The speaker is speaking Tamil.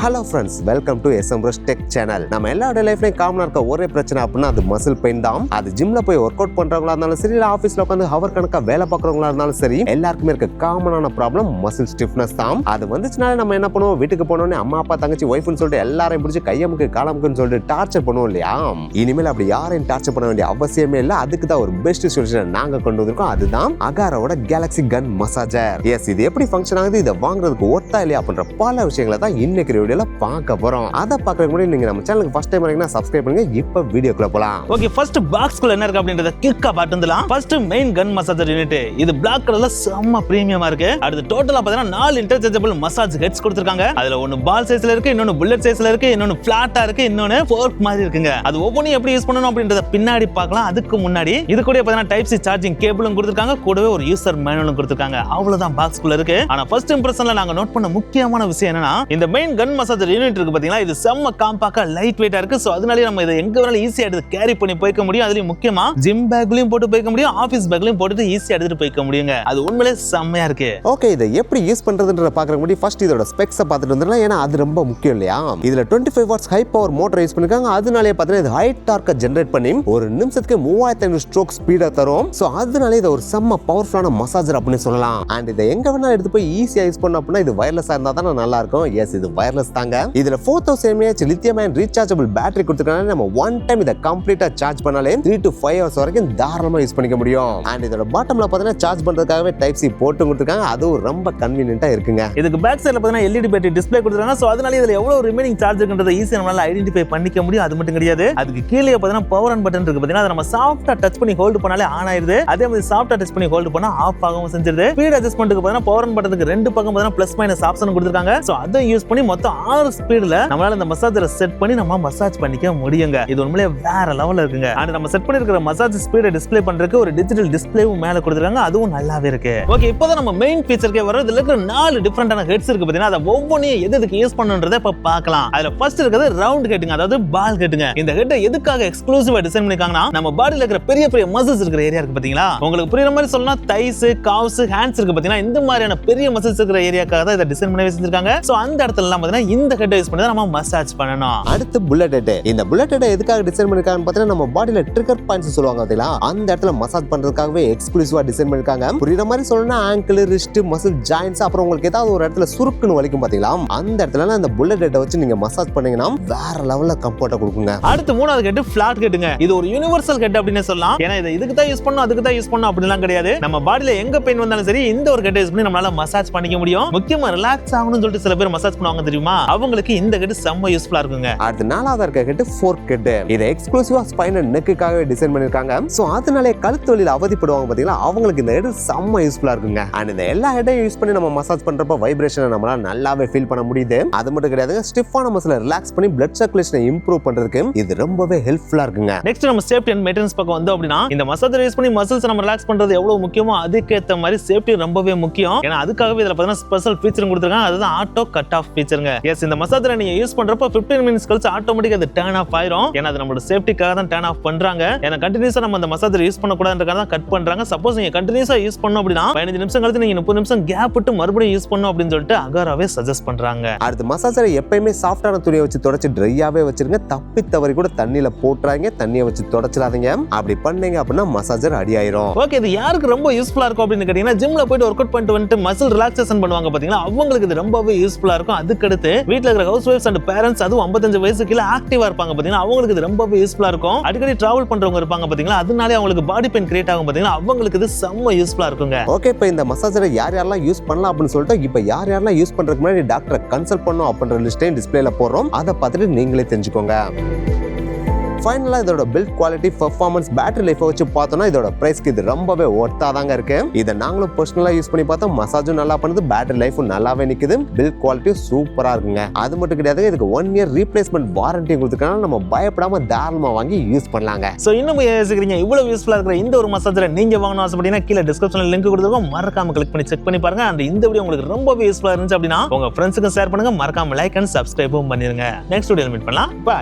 Hello friends, welcome to SMBrush Tech channel. நம்ம எல்லாரோட லைஃப்லயும் காமனா இருக்க ஒரே பிரச்சனை அப்படின்னா அது மசில் பெயின் தான். அது ஜிம்ல போய் ஒர்க் அவுட் பண்றவங்களா இருந்தாலும் சரி, இல்ல ஆபீஸ்ல உட்காந்து ஹவர் கணக்கா வேலை பார்க்கறவங்களா இருந்தாலும் சரி, எல்லாருக்குமே இருக்க காமனான ப்ராப்ளம் மசில் ஸ்டிஃப்னஸ் தான். அது வந்துச்சுனாலே நம்ம என்ன பண்ணுவோம், வீட்டுக்கு போனோடனே அம்மா அப்பா தங்கச்சி ஒய்ஃப்னு சொல்லிட்டு எல்லாரையும் பிடிச்சி கையமுக்கு காலமுக்குன்னு சொல்லிட்டு டார்ச்சர் பண்ணுவோம் இல்லையா? இனிமேல் அப்படி யாரையும் டார்ச்சர் பண்ண வேண்டிய அவசியமே இல்லை. அதுக்கு தான் ஒரு பெஸ்ட் சொல்யூஷன் நாங்க கொண்டு வந்திருக்கோம். அதுதான் அகாராவோட கேலக்ஸி கன் மசாஜர். எஸ், இது எப்படி ஃபங்க்ஷன் ஆகுது, இதை வாங்குறதுக்கு ஒர்த்தா இல்லையா அப்படின்ற பல விஷயங்களை தான் இன்னைக்கு வீடியோல பார்க்க போறோம். அதை பார்க்கறதுக்கு முன்னாடி நீங்க நம்ம சேனலுக்கு ஃபர்ஸ்ட் டைம் வரீங்கன்னா சப்ஸ்கிரைப் பண்ணுங்க. இப்போ வீடியோக்குள்ள போலாம். ஓகே, ஃபர்ஸ்ட் பாக்ஸ்க்குள்ள என்ன இருக்கு அப்படின்றத கிளிக்கா பார்த்துடலாம். ஃபர்ஸ்ட் மெயின் கன் மசாஜர் யூனிட். இது பிளாக் கலர்ல செம்ம பிரீமியமா இருக்கு. அடுத்து டோட்டலா பார்த்தீங்கன்னா 4 இன்டர்சேஞ்சபிள் மசாஜ் ஹெட்ஸ் கொடுத்திருக்காங்க. அதுல ஒன்னு பால் சைஸ்ல இருக்கு, இன்னொன்னு புல்லட் சைஸ்ல இருக்கு, இன்னொன்னு ஃபிளாட்டா இருக்கு, இன்னொன்னு ஃபோர்க் மாதிரி இருக்குங்க. அது ஒவ்வொன்றையும் எப்படி யூஸ் பண்ணணும் அப்படின்றத பின்னாடி பார்க்கலாம். அதுக்கு முன்னாடி இது கூட பார்த்தீங்கன்னா டைப் சி சார்ஜிங் கேபிளும் கொடுத்திருக்காங்க, கூடவே ஒரு யூசர் மேனுவலும் கொடுத்திருக்காங்க. அவ்வளவுதான் பாக்ஸ்க்குள்ள இருக்கு. ஆனா ஃபர்ஸ்ட் இம்ப்ரஷன்ல நாங்க நோட் பண்ண முக்கியமான விஷயம் என்னன்னா, இந்த மெயின் கன் மசாஜர் யூனிட் இருக்கு பாத்தீங்களா, இது செம்ம காம்பாக்டா லைட் வெயிட்டா இருக்கு. சோ அதனால நம்ம இதை எங்க வேணாலும் ஈஸியா எடுத்து கேரி பண்ணி போய்க்க முடியும். அதுலயும் முக்கியமா ஜிம் பேக்லயும் போட்டு போய்க்க முடியும், ஆபீஸ் பேக்லயும் போட்டு ஈஸியா எடுத்துட்டு போய்க்க முடியுங்க. அது உண்மையிலேயே செம்மையா இருக்கு. ஓகே, இதை எப்படி யூஸ் பண்றதுன்றத பார்க்கறதுக்கு முன்னாடி ஃபர்ஸ்ட் இதோட ஸ்பெக்ஸை பார்த்துட்டு வந்துடலாம். ஏன்னா அது ரொம்ப முக்கியம் இல்லையா? இதுல 25 watts high power motor use பண்ணிருக்காங்க. அதனாலே பார்த்தீங்கன்னா இது ஹை டார்க்கை ஜெனரேட் பண்ணி ஒரு நிமிஷத்துக்கு 3500 ஸ்ட்ரோக் ஸ்பீடா தரும். சோ அதனால இது ஒரு செம்ம பவர்ஃபுல்லான மசாஜர் அப்படின்னு சொல்லலாம். அண்ட் இதை எங்க வேணா எடுத்து போய் ஈஸியா யூஸ் பண்ண அப்படின்னா இது வயர்லெஸ்ஸா இருந்தா தான் நல்லா இருக்கும். எஸ், இது வயர்லெஸ் தாங்க. இதுல 4000 mAh lithium ion rechargeable battery கொடுத்திருக்காங்க. நம்ம ஒன் டைம் இதை கம்ப்ளீட்டா சார்ஜ் பண்ணாலே 3 to 5 hours வரைக்கும் தாராளமா யூஸ் பண்ணிக்க முடியும். அண்ட் இதோட பாட்டம்ல பார்த்தீங்கன்னா சார்ஜ் பண்றதுக்காகவே டைப் சி போட்டு கொடுத்திருக்காங்க. அதுவும் ரொம்ப கன்வீனியன்ட்டா இருக்குங்க. இதுக்கு பேக் சைடுல பார்த்தீங்கன்னா LED பேட்டரி டிஸ்ப்ளே கொடுத்திருக்காங்க. சோ அதனால இதுல எவ்வளவு ரிமைனிங் சார்ஜ் இருக்குன்றதை ஈஸியா நம்மளால ஐடென்டிஃபை பண்ணிக்க முடியும். அது மட்டும் கிடையாது, அதுக்கு கீழே பார்த்தீங்கன்னா பவர் ஆன் பட்டன் இருக்கு. பார்த்தீங்கன்னா அதை நம்ம சாஃப்ட்டா டச் பண்ணி ஹோல்ட் பண்ணாலே ஆன் ஆயிருது. அதே மாதிரி சாஃப்ட்டா டச் பண்ணி ஹோல்ட் பண்ணா ஆஃப் ஆகவும் செஞ்சிருது. ஸ்பீட் அட்ஜஸ்ட்மென்ட்க்கு பார்த்தீங்கன்னா பவர் ஆன் பட்டனுக்கு ரெண்டு பக்கம் பார்த்தீங்கன்னா பிளஸ் மைனஸ் ஆப்ஷன் கொடுத்திருக்காங்க. சோ அதை யூஸ் பண்ணி மொத்தம் 6 ஸ்பீட்ல நம்மளால இந்த மசாஜரை செட் பண்ணி நம்ம மசாஜ் பண்ணிக்க முடியுங்க. இது உண்மையிலேயே வேற லெவல்ல இருக்குங்க. அண்ட் நம்ம செட் பண்ணிருக்கிற மசாஜ் ஸ்பீடை டிஸ்ப்ளே பண்றதுக்கு ஒரு டிஜிட்டல் டிஸ்ப்ளேவும் மேல கொடுத்திருக்காங்க. அதுவும் நல்லாவே இருக்கு. ஓகே, இப்போதான் நம்ம மெயின் ஃபீச்சர்க்கே வரோம். இதுல இருக்கிற 4 டிஃபரெண்டான ஹெட்ஸ் இருக்கு. பார்த்தீங்கன்னா அதை ஒவ்வொன்றையும் எதுக்கு யூஸ் பண்ணணும்ன்றதை இப்ப பார்க்கலாம். அதுல ஃபர்ஸ்ட் இருக்கிறது ரவுண்ட் ஹெட்டுங்க, அதாவது பால் ஹெட்டுங்க. இந்த ஹெட்டை எதுக்காக எக்ஸ்க்ளூசிவா டிசைன் பண்ணிருக்காங்கன்னா, நம்ம பாடியில இருக்கிற பெரிய பெரிய மசில்ஸ் இருக்கிற ஏரியா இருக்கு பாத்தீங்களா, உங்களுக்கு புரியுற மாதிரி சொல்லணும்னா தைஸ், காவ்ஸ், ஹேண்ட்ஸ் இருக்கு பாத்தீங்கன்னா, இந்த மாதிரியான பெரிய மசில்ஸ் இருக்கிற ஏரியாக்காக தான் இதை டிசைன் பண்ணி வச்சிருக்காங்க. சோ அந்த இடத்துல எல்லாம் பாத்தீங்கன்னா இந்த ஹெட்டை யூஸ் பண்ணி நம்ம மசாஜ் பண்ணணும். அடுத்து புல்லட் ஹெட். இந்த புல்லட் ஹெட்டை எதுக்காக டிசைன் பண்ணிருக்காங்கன்னு பார்த்தீங்கன்னா, நம்ம பாடியில ட்ரிகர் பாயிண்ட்ஸ் சொல்லுவாங்க பாத்தீங்களா, அந்த இடத்துல மசாஜ் பண்றதுக்காகவே எக்ஸ்க்ளூசிவா டிசைன் பண்ணிருக்காங்க. புரியுற மாதிரி சொல்லணும்னா ஆங்கிள், ரிஸ்ட், மசில் ஜாயின்ட்ஸ், அப்புறம் உங்களுக்கு ஏதாவது ஒரு இடத்துல சுருக்குன்னு வலிக்கும் பாத்தீங்களா, அந்த இடத்துல அந்த புல்லட் ஹெட்டை வச்சு நீங்க மசாஜ் பண்ணீங்கன்னா வேற லெவல்ல கம்ஃபர்ட்டா கொடுக்குங்க. அடுத்து மூணாவது ஹெட் ஃபிளாட் ஹெட்டுங்க. இது ஒரு யுனிவர்சல் ஹெட் அப்படின்னு சொல்லலாம். ஏன்னா இதை இதுக்கு தான் யூஸ் பண்ணணும், அதுக்கு தான் யூஸ் பண்ணணும் அப்படிலாம் கிடையாது. நம்ம பாடியில எங்க பெயின் வந்தாலும் சரி இந்த ஒரு ஹெட் யூஸ் பண்ணி நம்மளால மசாஜ் பண்ணிக்க முடியும். முக்கியமா ரிலாக்ஸ் ஆகணும்னு சொல்லிட்டு சில பேர் மசாஜ் பண்ணுவாங்க தெரியுமா, அவங்களுக்கு இந்த ஹெட் செம்ம யூஸ்ஃபுல்லா இருக்குங்க. அடுத்து நாலாவது இருக்க ஹெட் ஃபோர்க் ஹெட். இதை எக்ஸ்க்ளூசிவா ஸ்பைன் அண்ட் நெக்குக்காகவே டிசைன் பண்ணிருக்காங்க. சோ அதனாலே கழுத்து வலியில அவதிப்படுவாங்க பாத்தீங்களா, அவங்களுக்கு இந்த ஹெட் செம்ம யூஸ்ஃபுல்லா இருக்குங்க. அண்ட் இந்த எல்லா ஹெட்டையும் யூஸ் பண்ணி நம்ம மசாஜ் பண்றப்ப வைப்ரேஷனை நம்மளால நல்லாவே ஃபீல் பண்ண முடியுது. அது மட்டும் கிடையாது, ஸ்டிஃபான மசிலை ரிலாக்ஸ் பண்ணி பிளட் சர்க்குலேஷனை இம்ப்ரூவ் பண்றதுக்கு இது ரொம்பவே ஹெல்ப்ஃபுல்லா இருக்குங்க. நெக்ஸ்ட் நம்ம சேஃப்டி அண்ட் மெயின்டெனன்ஸ் பக்கம் வந்து அப்படினா, இந்த மசாஜர் யூஸ் பண்ணி மசில்ஸ் நம்ம ரிலாக்ஸ் பண்றது எவ்வளவு முக்கியமோ அதுக்கேத்த மாதிரி சேஃப்டி ரொம்பவே முக்கியம். ஏன்னா அதுக்காகவே இதுல பார்த்தீங்கன்னா ஸ்பெஷல் ஃபீச்சர் கொடுத்திருக்காங்க. அதுதான் ஆட்டோ கட் ஆஃப் ஃபீச்சருங்க. எஸ், இந்த மசாஜரை நீங்க யூஸ் பண்றப்ப 15 மினிட்ஸ் கழிச்சு ஆட்டோமேட்டிக்கா அது டர்ன் ஆஃப் ஆயிரும். ஏன்னா அது நம்மளோட சேஃப்டிக்காக தான் டர்ன் ஆஃப் பண்றாங்க. ஏன்னா கண்டினியூஸா நம்ம அந்த மசாஜர் யூஸ் பண்ண கூடாதுன்றதுக்காக தான் கட் பண்றாங்க. சப்போஸ் நீங்க கண்டினியூஸா யூஸ் பண்ணணும் அப்படினா 15 நிமிஷம் கழிச்சு நீங்க 30 நிமிஷம் கேப் விட்டு மறுபடியும் யூஸ் பண்ணணும் அப்படின்னு சொல்லிட்டு அகாராவே சஜஸ்ட் பண்றாங்க. அடுத்து மசாஜரை எப்பயுமே சாஃப்டான துணியை வச்சு தொடச்சு ட்ரையாவே வச்சிருங்க. தப்பி தவறி கூட தண்ணியில போட்டுறாங்க, தண்ணியை வச்சு தொடச்சிடாதீங்க. அப்படி பண்ணீங்க அப்படின்னா மசாஜர் அடி ஆயிரும். ஓகே, இது யாருக்கு ரொம்ப யூஸ்ஃபுல்லா இருக்கும் அப்படின்னு கேட்டீங்கன்னா, ஜிம்ல போயிட்டு ஒர்க் அவுட் பண்ணிட்டு வந்துட்டு மசில் ரிலாக்சேஷன் பண்ணுவாங்க பாத்தீங்களா, அவங்களுக்கு இது ரொம்பவே யூஸ்ஃபுல்லா இருக்கும். அதுக்கு அடுத்து வீட்ல இருக்கிற ஹவுஸ் வைஃப்ஸ் அண்ட் பேரண்ட்ஸ், அதுவும் 55 வயசுக்கு கீழ ஆக்டிவா இருப்பாங்க பாத்தீங்களா, அவங்களுக்கு இது ரொம்பவே யூஸ்ஃபுல்லா இருக்கும். அடிக்கடி டிராவல் பண்றவங்க இருப்பாங்க பாத்தீங்களா, அதனால அவங்களுக்கு பாடி பெயின் கிரியேட் ஆகும் பாத்தீங்களா, அவங்களுக்கு இது செம்ம யூஸ்ஃபுல்லா இருக்குங்க. ஓகே, இப்போ இந்த மசாஜரை யார் யாரெல்லாம் யூஸ் பண்ணலாம் அப்படின்னு சொல்லிட்டு இப்போ யார் யாரெல்லாம் யூஸ் பண்றதுக்கு முன்னாடி டாக்டரை கன்சல்ட் பண்ணணும் அப்படின்ற லிஸ்ட்டையும் டிஸ்பிளேல போடுறோம். அதை பார்த்துட்டு நீங்களே தெரிஞ்சுக்கோங்க. ஃபைனலா இதோட build quality, performance, battery life வச்சு பார்த்தோம்னா இதோட பிரைஸ்க்கு இது ரொம்பவே ஒர்த்தா தாங்க இருக்கு. இதை நாங்களும் பர்சனலா யூஸ் பண்ணி பார்த்தோம். மசாஜும் நல்லா பண்ணுது, பேட்டரி லைஃபும் நல்லாவே நிக்குது, பில்ட் குவாலிட்டியும் சூப்பரா இருக்குங்க. அது மட்டும் கிடையாது, இதுக்கு 1 year ரீப்ளேஸ்மெண்ட் வாரண்டி கொடுத்துருக்காங்க. நம்ம பயப்படாம தாராளமா வாங்கி யூஸ் பண்ணலாங்க. சோ இன்னும் யோசிக்கிறீங்க, இவ்வளவு யூஸ்ஃபுல்லா இருக்கிற இந்த ஒரு மசாஜரை நீங்க வாங்கணும் ஆசைப்பட்டீங்கன்னா கீழே டிஸ்கிரிப்ஷன்ல லிங்க் கொடுத்துருக்கோம், மறக்காம கிளிக் பண்ணி செக் பண்ணி பாருங்க. அந்த இந்த வீடியோ உங்களுக்கு ரொம்பவே யூஸ்ஃபுல்லா இருந்துச்சு அப்படின்னா உங்க ஃப்ரெண்ட்ஸுக்கு ஷேர் பண்ணுங்க. மறக்காம லைக் அண்ட் சப்ஸ்கிரைபும் பண்ணிருங்க. நெக்ஸ்ட் வீடியோல மீட் பண்ணலாம். பை.